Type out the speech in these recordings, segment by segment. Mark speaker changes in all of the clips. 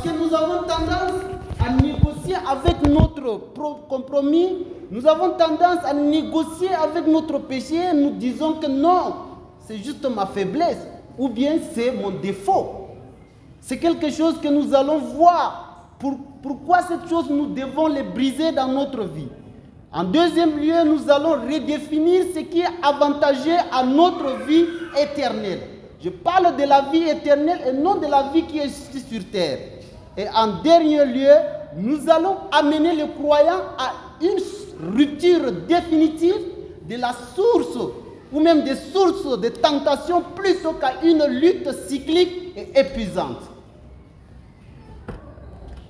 Speaker 1: que nous avons tendance à négocier avec notre compromis, nous avons tendance à négocier avec notre péché, nous disons que non, c'est juste ma faiblesse, ou bien c'est mon défaut. C'est quelque chose que nous allons voir. Pourquoi cette chose, nous devons les briser dans notre vie. En deuxième lieu, nous allons redéfinir ce qui est avantageux à notre vie éternelle. Je parle de la vie éternelle et non de la vie qui est ici sur terre. Et en dernier lieu, nous allons amener les croyants à une rupture définitive de la source ou même des sources de tentation plutôt qu'à une lutte cyclique et épuisante.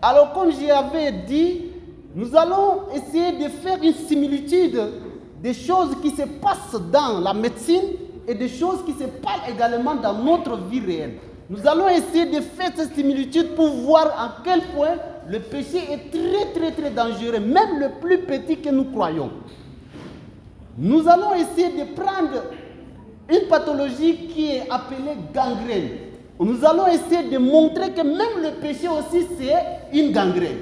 Speaker 1: Alors, comme j'avais dit, nous allons essayer de faire une similitude des choses qui se passent dans la médecine et des choses qui se passent également dans notre vie réelle. Nous allons essayer de faire cette similitude pour voir à quel point le péché est très dangereux, même le plus petit que nous croyons. Nous allons essayer de prendre une pathologie qui est appelée gangrène. Nous allons essayer de montrer que même le péché aussi c'est une gangrène.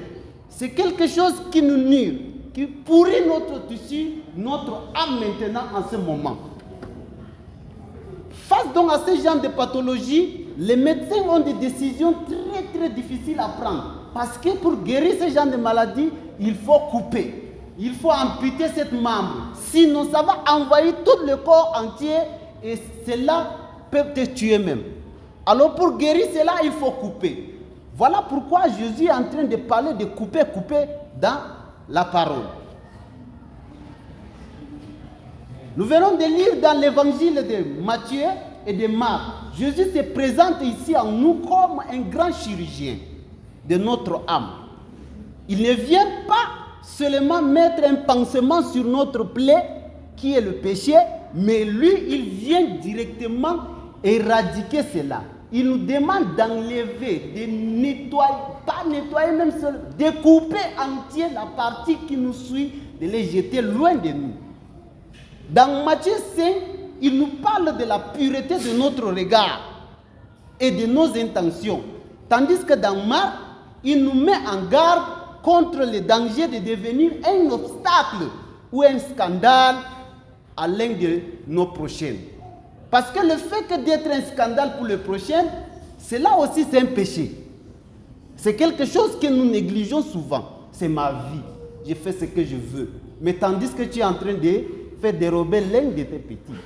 Speaker 1: C'est quelque chose qui nous nuit, qui pourrit notre tissu, notre âme maintenant en ce moment. Face donc à ce genre de pathologie, les médecins ont des décisions très difficiles à prendre. Parce que pour guérir ce genre de maladie, il faut couper. Il faut amputer cette membre. Sinon, ça va envahir tout le corps entier et cela peut te tuer même. Alors pour guérir cela, il faut couper. Voilà pourquoi Jésus est en train de parler de couper dans la parole. Nous venons de lire dans l'évangile de Matthieu et de Marc. Jésus se présente ici en nous comme un grand chirurgien de notre âme. Il ne vient pas seulement mettre un pansement sur notre plaie qui est le péché, mais lui, il vient directement éradiquer cela. Il nous demande d'enlever, de nettoyer, pas nettoyer même seul, de couper entier la partie qui nous suit, de les jeter loin de nous. Dans Matthieu 5, il nous parle de la pureté de notre regard et de nos intentions. Tandis que dans Marc, il nous met en garde contre le danger de devenir un obstacle ou un scandale à l'un de nos prochains. Parce que le fait que d'être un scandale pour le prochain, cela aussi c'est un péché. C'est quelque chose que nous négligeons souvent. C'est ma vie. Je fais ce que je veux. Mais tandis que tu es en train de faire dérober l'un de tes petits,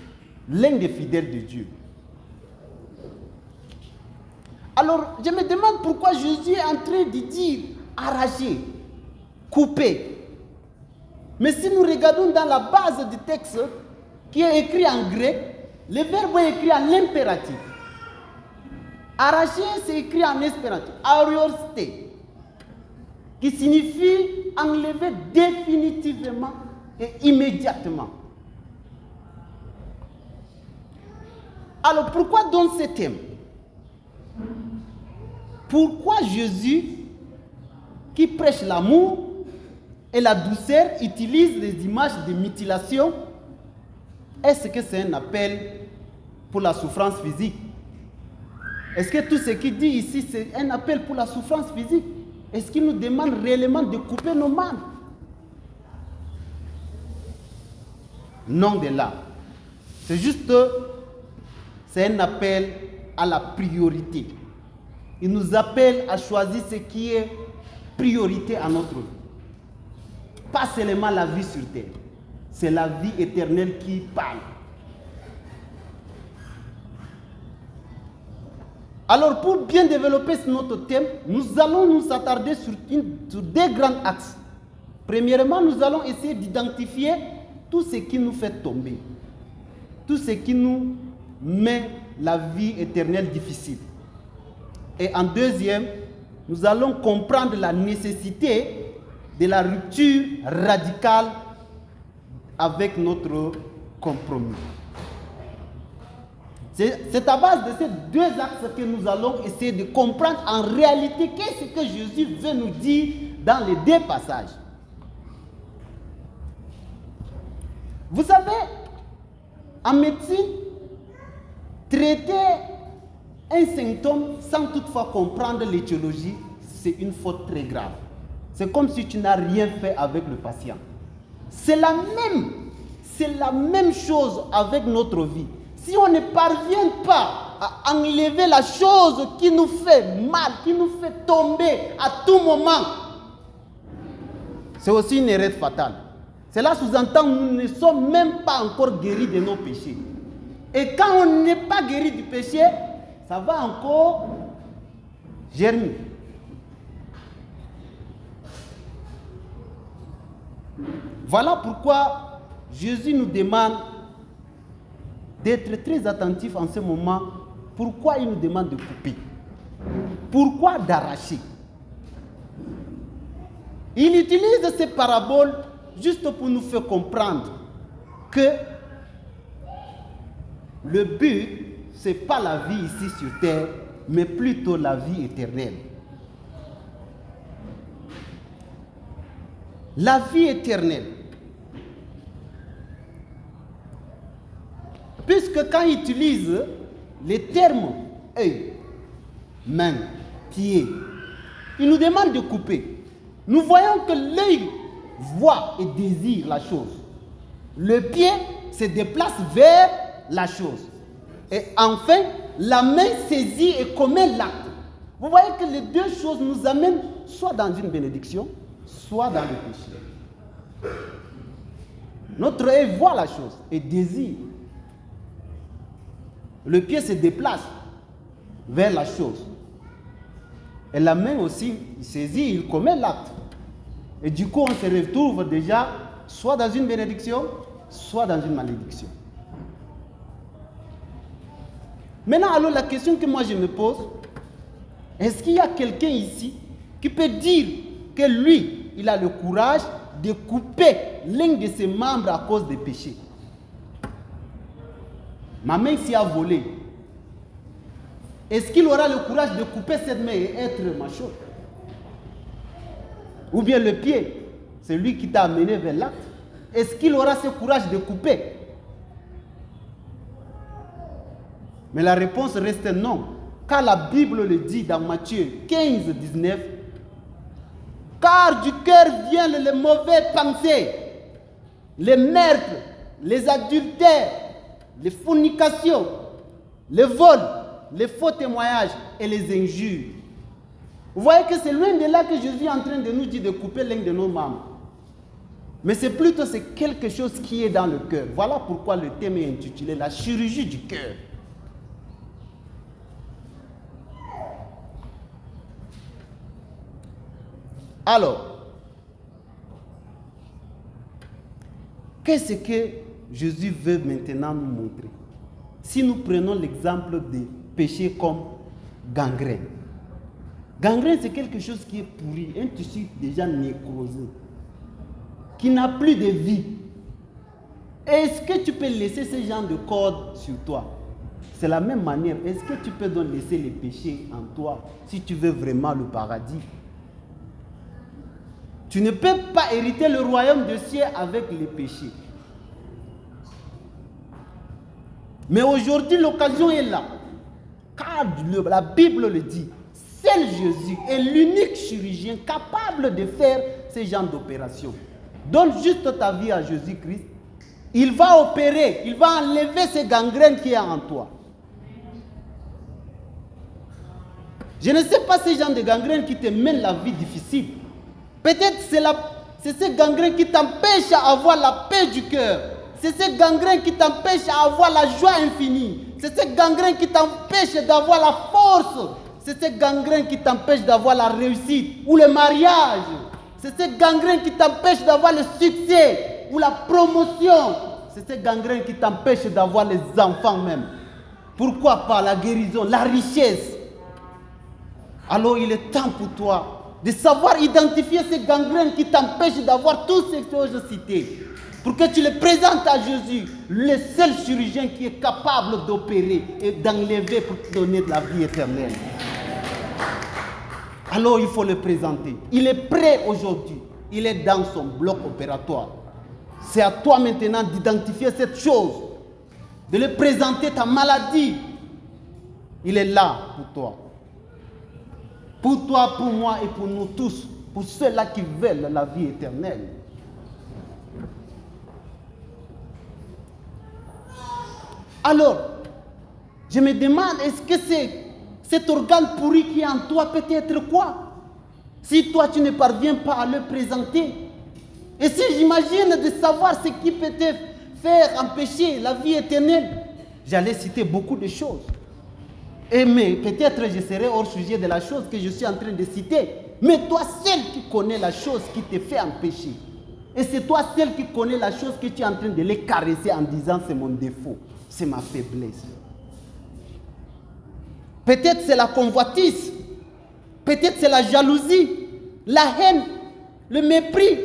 Speaker 1: l'un des fidèles de Dieu. Alors, je me demande pourquoi Jésus est en train de dire arracher, couper. Mais si nous regardons dans la base du texte qui est écrit en grec, le verbe est écrit en impératif. Arracher, c'est écrit en espéranto, ariorste, qui signifie enlever définitivement et immédiatement. Alors, pourquoi donc ce thème? Pourquoi Jésus, qui prêche l'amour et la douceur, utilise les images de mutilation? Est-ce que c'est un appel pour la souffrance physique? Est-ce que tout ce qu'il dit ici, c'est un appel pour la souffrance physique? Est-ce qu'il nous demande réellement de couper nos membres? Non de là. C'est juste, c'est un appel à la priorité. Il nous appelle à choisir ce qui est priorité à notre vie. Pas seulement la vie sur terre. C'est la vie éternelle qui parle. Alors, pour bien développer notre thème, nous allons nous attarder sur deux grands axes. Premièrement, nous allons essayer d'identifier tout ce qui nous fait tomber. Tout ce qui nous met la vie éternelle difficile. Et en deuxième, nous allons comprendre la nécessité de la rupture radicale avec notre compromis. C'est à base de ces deux axes que nous allons essayer de comprendre en réalité qu'est-ce que Jésus veut nous dire dans les deux passages. Vous savez, en médecine, traiter un symptôme sans toutefois comprendre l'étiologie, c'est une faute très grave. C'est comme si tu n'as rien fait avec le patient. C'est la même chose avec notre vie. Si on ne parvient pas à enlever la chose qui nous fait mal, qui nous fait tomber à tout moment, c'est aussi une erreur fatale. Cela sous-entend que nous ne sommes même pas encore guéris de nos péchés. Et quand on n'est pas guéri du péché, ça va encore germer. Voilà pourquoi Jésus nous demande d'être très attentifs en ce moment. Pourquoi il nous demande de couper? Pourquoi d'arracher? Il utilise ces paraboles juste pour nous faire comprendre que le but, ce n'est pas la vie ici sur terre, mais plutôt la vie éternelle. La vie éternelle. Puisque quand il utilise les termes œil, main, pied, il nous demande de couper. Nous voyons que l'œil voit et désire la chose. Le pied se déplace vers la chose. Et enfin, la main saisit et commet l'acte. Vous voyez que les deux choses nous amènent soit dans une bénédiction, soit dans le péché. Notre œil voit la chose et désire. Le pied se déplace vers la chose. Et la main aussi, il saisit, il commet l'acte. Et du coup, on se retrouve déjà soit dans une bénédiction, soit dans une malédiction. Maintenant, alors la question que moi je me pose, est-ce qu'il y a quelqu'un ici qui peut dire que lui, il a le courage de couper l'un de ses membres à cause des péchés? Ma main s'y a volé. Est-ce qu'il aura le courage de couper cette main et être macho? Ou bien le pied, c'est lui qui t'a amené vers l'acte. Est-ce qu'il aura ce courage de couper? Mais la réponse reste non. Car la Bible le dit dans Matthieu 15, 19. Car du cœur viennent les mauvaises pensées, les meurtres, les adultères, les fornications, les vols, les faux témoignages et les injures. Vous voyez que c'est loin de là que Jésus est en train de nous dire de couper l'un de nos membres. Mais c'est plutôt quelque chose qui est dans le cœur. Voilà pourquoi le thème est intitulé La chirurgie du cœur. Alors, qu'est-ce que Jésus veut maintenant nous montrer? Si nous prenons l'exemple des péchés comme gangrène. Gangrène, c'est quelque chose qui est pourri, un tissu déjà nécrosé, qui n'a plus de vie. Est-ce que tu peux laisser ce genre de cordes sur toi? C'est la même manière. Est-ce que tu peux donc laisser les péchés en toi si tu veux vraiment le paradis? Tu ne peux pas hériter le royaume des cieux avec les péchés. Mais aujourd'hui, l'occasion est là. Car la Bible le dit. Seul Jésus est l'unique chirurgien capable de faire ce genre d'opération. Donne juste ta vie à Jésus-Christ. Il va opérer, il va enlever ces gangrènes qui est en toi. Je ne sais pas ce genre de gangrène qui te mène la vie difficile. Peut-être c'est ce gangrène qui t'empêche à avoir la paix du cœur. C'est ce gangrène qui t'empêche à avoir la joie infinie. C'est ce gangrène qui t'empêche d'avoir la force. C'est ce gangrène qui t'empêche d'avoir la réussite ou le mariage. C'est ce gangrène qui t'empêche d'avoir le succès ou la promotion. C'est ce gangrène qui t'empêche d'avoir les enfants même. Pourquoi pas la guérison, la richesse? Alors il est temps pour toi de savoir identifier ces gangrènes qui t'empêchent d'avoir tous ces choses citées. Pour que tu les présentes à Jésus, le seul chirurgien qui est capable d'opérer et d'enlever pour te donner de la vie éternelle. Alors il faut le présenter. Il est prêt aujourd'hui. Il est dans son bloc opératoire. C'est à toi maintenant d'identifier cette chose, de le présenter ta maladie. Il est là pour toi. Pour toi, pour moi et pour nous tous, pour ceux-là qui veulent la vie éternelle. Alors, je me demande, est-ce que c'est cet organe pourri qui est en toi peut être quoi? Si toi, tu ne parviens pas à le présenter. Et si j'imagine de savoir ce qui peut te faire empêcher la vie éternelle, j'allais citer beaucoup de choses. Mais peut-être je serai hors sujet de la chose que je suis en train de citer. Mais toi seul qui connais la chose qui te fait empêcher. Et c'est toi seul qui connais la chose que tu es en train de les caresser en disant c'est mon défaut, c'est ma faiblesse. Peut-être c'est la convoitise, peut-être c'est la jalousie, la haine, le mépris,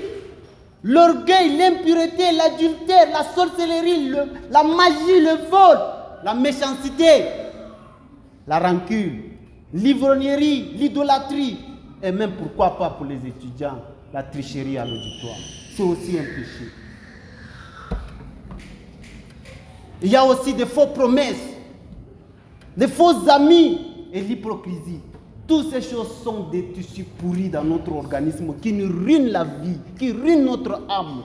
Speaker 1: l'orgueil, l'impureté, l'adultère, la sorcellerie, la magie, le vol, la méchanceté, la rancune, l'ivrognerie, l'idolâtrie, et même pourquoi pas pour les étudiants, la tricherie à l'auditoire. C'est aussi un péché. Il y a aussi des fausses promesses, des faux amis et l'hypocrisie. Toutes ces choses sont des tissus pourris dans notre organisme qui nous ruinent la vie, qui ruinent notre âme.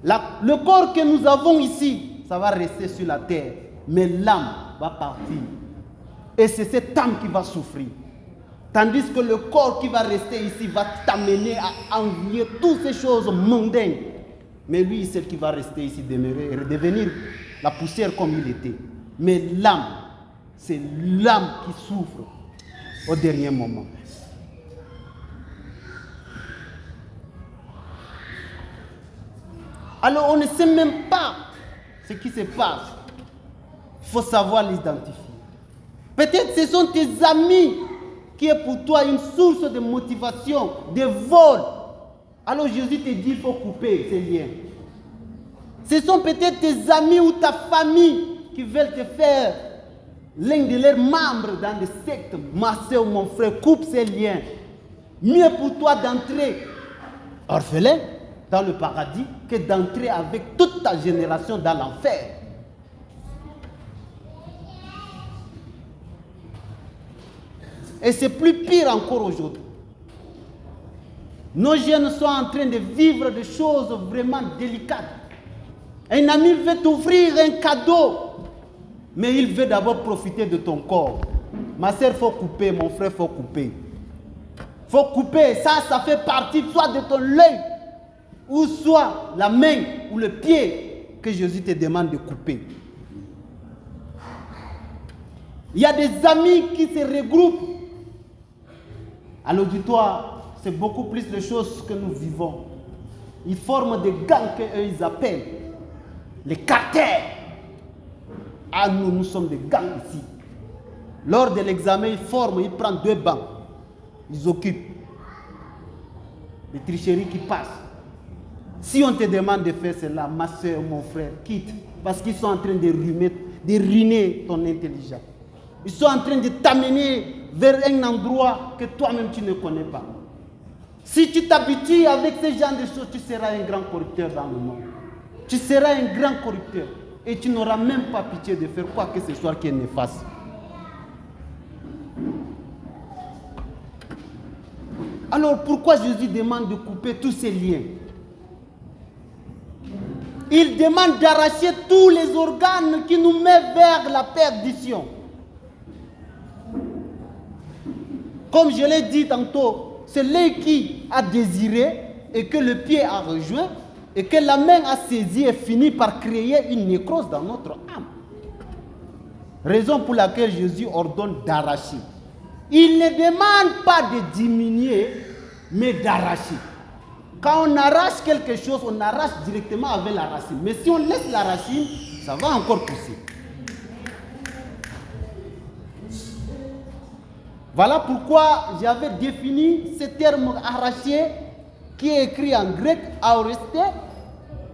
Speaker 1: Le corps que nous avons ici, ça va rester sur la terre, mais l'âme va partir. Et c'est cette âme qui va souffrir. Tandis que le corps qui va rester ici va t'amener à envier toutes ces choses mondaines. Mais lui, c'est qui va rester ici, demeurer et redevenir la poussière comme il était. Mais l'âme, c'est l'âme qui souffre au dernier moment. Alors on ne sait même pas ce qui se passe. Il faut savoir l'identifier. Peut-être ce sont tes amis qui est pour toi une source de motivation, de vol. Alors Jésus te dit qu'il faut couper ces liens. Ce sont peut-être tes amis ou ta famille qui veulent te faire l'un de leurs membres dans des sectes. Ma soeur, mon frère, coupe ces liens. Mieux pour toi d'entrer orphelin dans le paradis que d'entrer avec toute ta génération dans l'enfer. Et c'est plus pire encore aujourd'hui. Nos jeunes sont en train de vivre des choses vraiment délicates. Un ami veut t'offrir un cadeau, mais il veut d'abord profiter de ton corps. Ma soeur, il faut couper, mon frère, il faut couper. Il faut couper, ça fait partie soit de ton œil, ou soit la main ou le pied que Jésus te demande de couper. Il y a des amis qui se regroupent. À l'auditoire, c'est beaucoup plus de choses que nous vivons. Ils forment des gangs qu'ils appellent les cartels. Ah, nous sommes des gangs ici. Lors de l'examen, ils forment, ils prennent 2 bancs. Ils occupent. Les tricheries qui passent. Si on te demande de faire cela, ma soeur, mon frère, quitte. Parce qu'ils sont en train de ruiner ton intelligence. Ils sont en train de t'amener vers un endroit que toi-même tu ne connais pas. Si tu t'habitues avec ce genre de choses, tu seras un grand corrupteur dans le monde. Tu seras un grand corrupteur. Et tu n'auras même pas pitié de faire quoi que ce soit qui est néfaste. Alors pourquoi Jésus demande de couper tous ces liens? Il demande d'arracher tous les organes qui nous mettent vers la perdition. Comme je l'ai dit tantôt, c'est l'œil qui a désiré et que le pied a rejoint et que la main a saisi et fini par créer une nécrose dans notre âme. Raison pour laquelle Jésus ordonne d'arracher. Il ne demande pas de diminuer, mais d'arracher. Quand on arrache quelque chose, on arrache directement avec la racine. Mais si on laisse la racine, ça va encore pousser. Voilà pourquoi j'avais défini ce terme arraché qui est écrit en grec aoreste,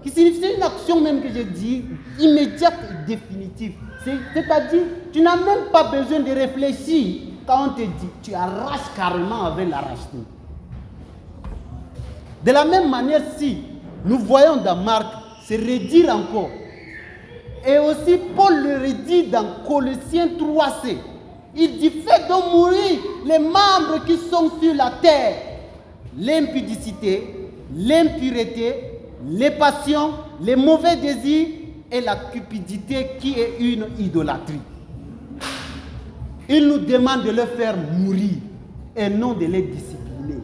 Speaker 1: qui signifie une action même que je dis immédiate et définitive. C'est-à-dire, tu n'as même pas besoin de réfléchir quand on te dit, tu arraches carrément avec la racine. De la même manière, si nous voyons dans Marc se redire encore, et aussi Paul le redit dans Colossiens 3c, Il dit, faites donc mourir les membres qui sont sur la terre. L'impudicité, l'impureté, les passions, les mauvais désirs et la cupidité qui est une idolâtrie. Il nous demande de les faire mourir et non de les discipliner.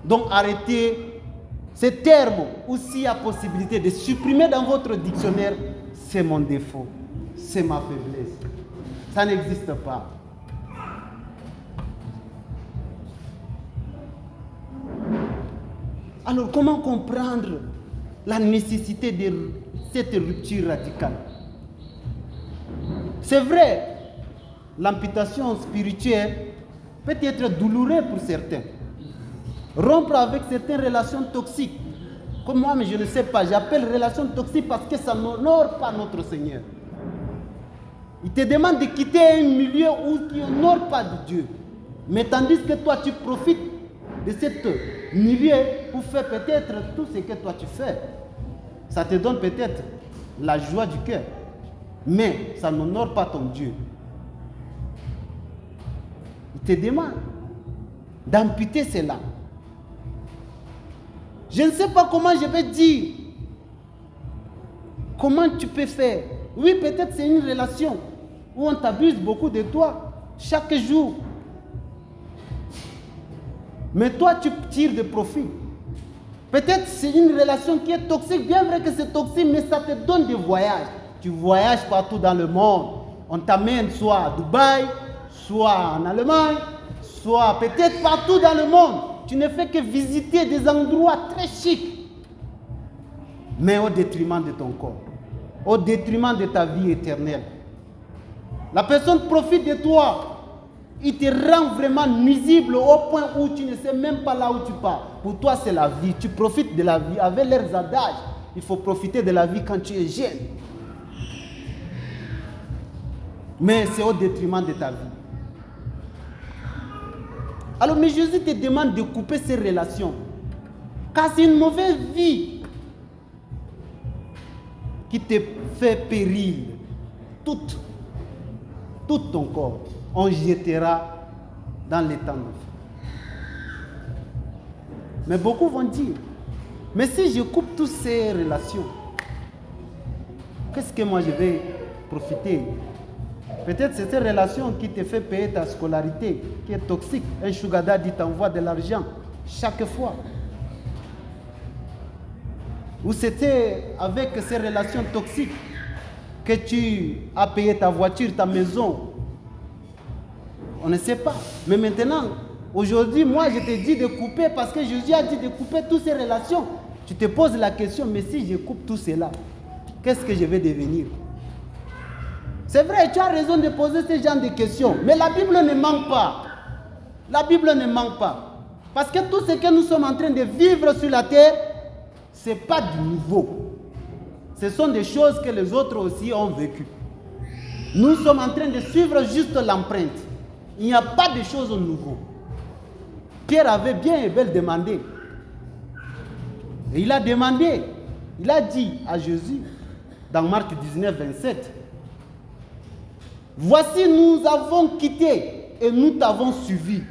Speaker 1: Donc arrêtez ces termes ou s'il y a possibilité de supprimer dans votre dictionnaire, c'est mon défaut, c'est ma faiblesse. Ça n'existe pas. Alors comment comprendre la nécessité de cette rupture radicale? C'est vrai, l'amputation spirituelle peut être douloureuse pour certains. Rompre avec certaines relations toxiques, comme moi, mais je ne sais pas, j'appelle relations toxiques parce que ça n'honore pas notre Seigneur. Il te demande de quitter un milieu où tu n'honores pas de Dieu. Mais tandis que toi, tu profites de ce milieu pour faire peut-être tout ce que toi tu fais. Ça te donne peut-être la joie du cœur. Mais ça n'honore pas ton Dieu. Il te demande d'amputer cela. Je ne sais pas comment je vais dire. Comment tu peux faire? Oui, peut-être c'est une relation où on t'abuse beaucoup de toi chaque jour. Mais toi, tu tires de profit. Peut-être c'est une relation qui est toxique. Bien vrai que c'est toxique, mais ça te donne des voyages. Tu voyages partout dans le monde. On t'amène soit à Dubaï, soit en Allemagne, soit peut-être partout dans le monde. Tu ne fais que visiter des endroits très chics. Mais au détriment de ton corps. Au détriment de ta vie éternelle. La personne profite de toi. Il te rend vraiment nuisible au point où tu ne sais même pas là où tu pars. Pour toi, c'est la vie. Tu profites de la vie. Avec leurs adages, il faut profiter de la vie quand tu es jeune. Mais c'est au détriment de ta vie. Alors, mais Jésus te demande de couper ces relations. Car c'est une mauvaise vie qui te fait périr. Tout ton corps. On jettera dans les temps de vie. Mais beaucoup vont dire, mais si je coupe toutes ces relations, qu'est-ce que moi je vais profiter? Peut-être c'est cette relation qui te fait payer ta scolarité, qui est toxique. Un sugar daddy t'envoie de l'argent chaque fois. Ou c'était avec ces relations toxiques que tu as payé ta voiture, ta maison. On ne sait pas. Mais maintenant, aujourd'hui, moi, je te dis de couper parce que Jésus a dit de couper toutes ces relations. Tu te poses la question, mais si je coupe tout cela, qu'est-ce que je vais devenir? C'est vrai, tu as raison de poser ce genre de questions. Mais la Bible ne manque pas. La Bible ne manque pas. Parce que tout ce que nous sommes en train de vivre sur la terre, ce n'est pas du nouveau. Ce sont des choses que les autres aussi ont vécues. Nous sommes en train de suivre juste l'empreinte. Il n'y a pas de choses nouveaux. Pierre avait bien et bien demandé. Et il a demandé, il a dit à Jésus, dans Marc 19, 27, « Voici, nous avons quitté et nous t'avons suivi.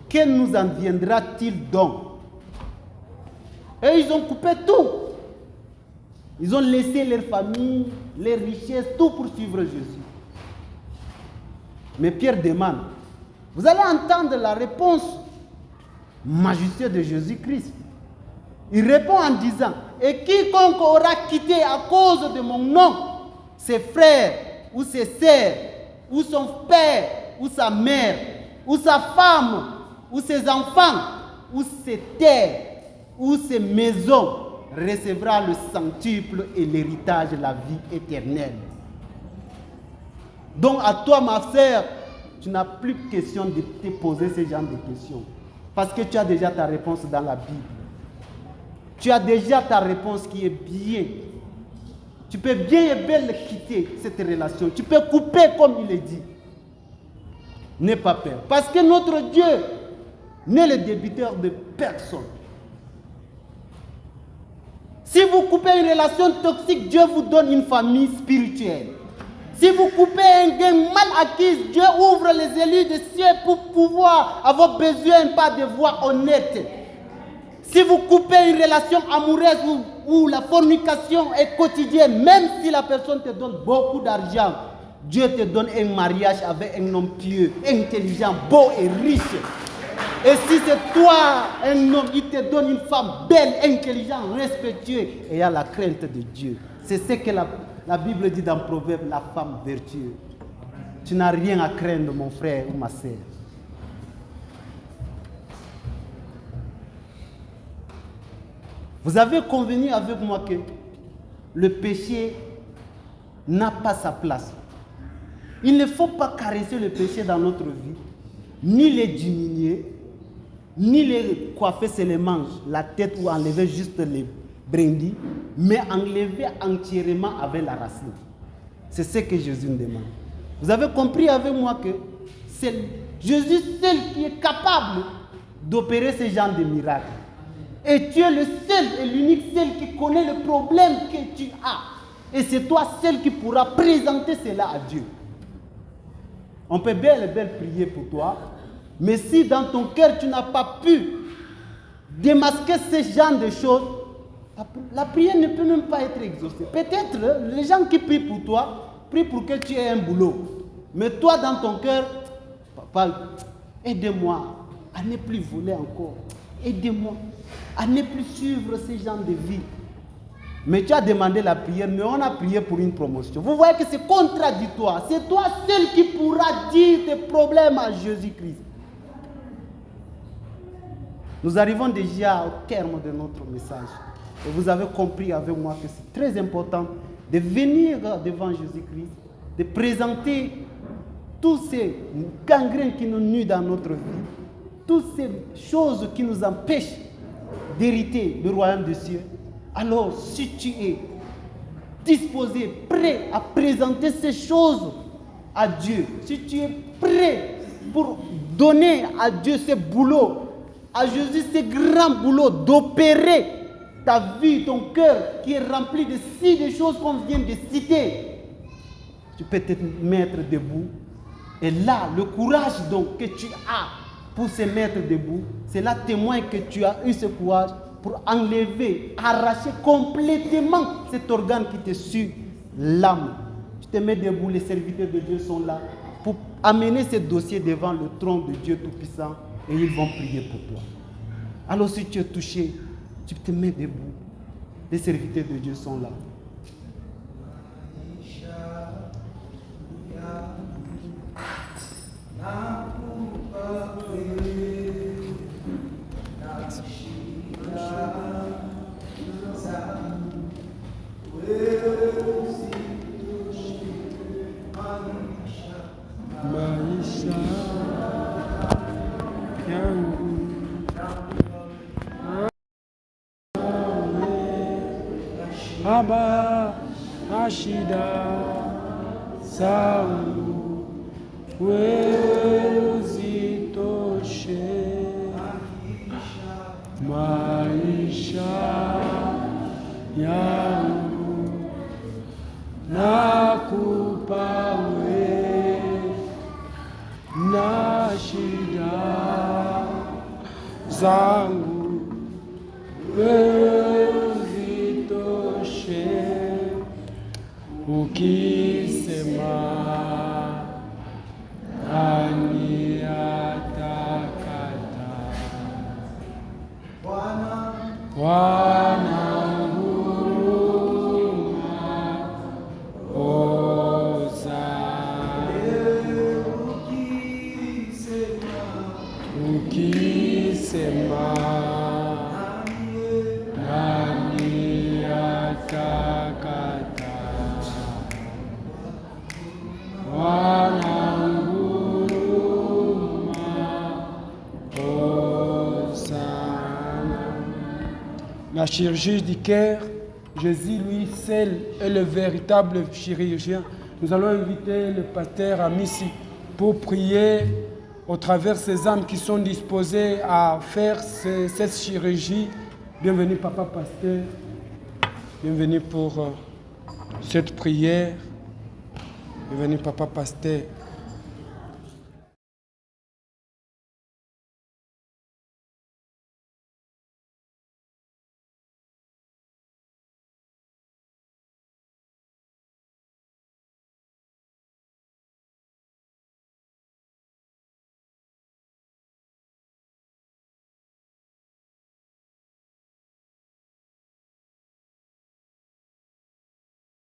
Speaker 1: Que nous en viendra-t-il donc ?» Et ils ont coupé tout. Ils ont laissé leur famille, les richesses, tout pour suivre Jésus. Mais Pierre demande, vous allez entendre la réponse majestueuse de Jésus-Christ. Il répond en disant, et quiconque aura quitté à cause de mon nom, ses frères, ou ses sœurs, ou son père, ou sa mère, ou sa femme, ou ses enfants, ou ses terres, ou ses maisons, recevra le centuple et l'héritage de la vie éternelle. Donc à toi, ma sœur, tu n'as plus question de te poser ce genre de questions. Parce que tu as déjà ta réponse dans la Bible. Tu as déjà ta réponse qui est bien. Tu peux bien et bien quitter cette relation. Tu peux couper comme il est dit. N'aie pas peur. Parce que notre Dieu n'est le débiteur de personne. Si vous coupez une relation toxique, Dieu vous donne une famille spirituelle. Si vous coupez un gain mal acquis, Dieu ouvre les élus des cieux pour pouvoir avoir besoin pas de voix honnêtes. Si vous coupez une relation amoureuse où la fornication est quotidienne, même si la personne te donne beaucoup d'argent, Dieu te donne un mariage avec un homme pieux, intelligent, beau et riche. Et si c'est toi, un homme, il te donne une femme belle, intelligente, respectueuse et il y a la crainte de Dieu. C'est ce que la Bible dit dans Proverbe, la femme vertueuse. Tu n'as rien à craindre, mon frère ou ma sœur. Vous avez convenu avec moi que le péché n'a pas sa place. Il ne faut pas caresser le péché dans notre vie, ni les diminuer, ni les coiffer seulement la tête ou enlever juste les brindilles, mais enlever entièrement avec la racine. C'est ce que Jésus nous demande. Vous avez compris avec moi que c'est Jésus seul qui est capable d'opérer ce genre de miracles. Et tu es le seul et l'unique seul qui connaît le problème que tu as. Et c'est toi seul qui pourra présenter cela à Dieu. On peut bel et bel prier pour toi, mais si dans ton cœur tu n'as pas pu démasquer ce genre de choses, la prière ne peut même pas être exaucée. Peut-être les gens qui prient pour toi, prient pour que tu aies un boulot. Mais toi dans ton cœur, papa, aide-moi à ne plus voler encore. Aide-moi à ne plus suivre ce genre de vie. Mais tu as demandé la prière, mais on a prié pour une promotion. Vous voyez que c'est contradictoire. C'est toi seul qui pourras dire tes problèmes à Jésus-Christ. Nous arrivons déjà au terme de notre message. Et vous avez compris avec moi que c'est très important de venir devant Jésus-Christ, de présenter tous ces gangrènes qui nous nuisent dans notre vie, toutes ces choses qui nous empêchent d'hériter le royaume des cieux. Alors, si tu es disposé, prêt à présenter ces choses à Dieu, si tu es prêt pour donner à Dieu ce boulot, à Jésus ce grand boulot d'opérer ta vie, ton cœur qui est rempli de si des choses qu'on vient de citer, tu peux te mettre debout. Et là, le courage donc que tu as pour se mettre debout, c'est là témoin que tu as eu ce courage pour enlever, arracher complètement cet organe qui te suit, l'âme. Tu te mets debout, les serviteurs de Dieu sont là pour amener ce dossier devant le trône de Dieu Tout-Puissant et ils vont prier pour toi. Alors si tu es touché, tu te mets debout. Les serviteurs de Dieu sont là.
Speaker 2: Aba Ashida Saulu Wezitoshe Maisha yangu nakupa we na shida zangu ukisema nani atakata? Bwana huruma ukisema nani atakata? La chirurgie du cœur, Jésus, lui, seul est le véritable chirurgien. Nous allons inviter le pasteur Amissi pour prier au travers de ces âmes qui sont disposées à faire cette chirurgie. Bienvenue, papa pasteur. Bienvenue pour cette prière. Bienvenue, Papa Pasteur.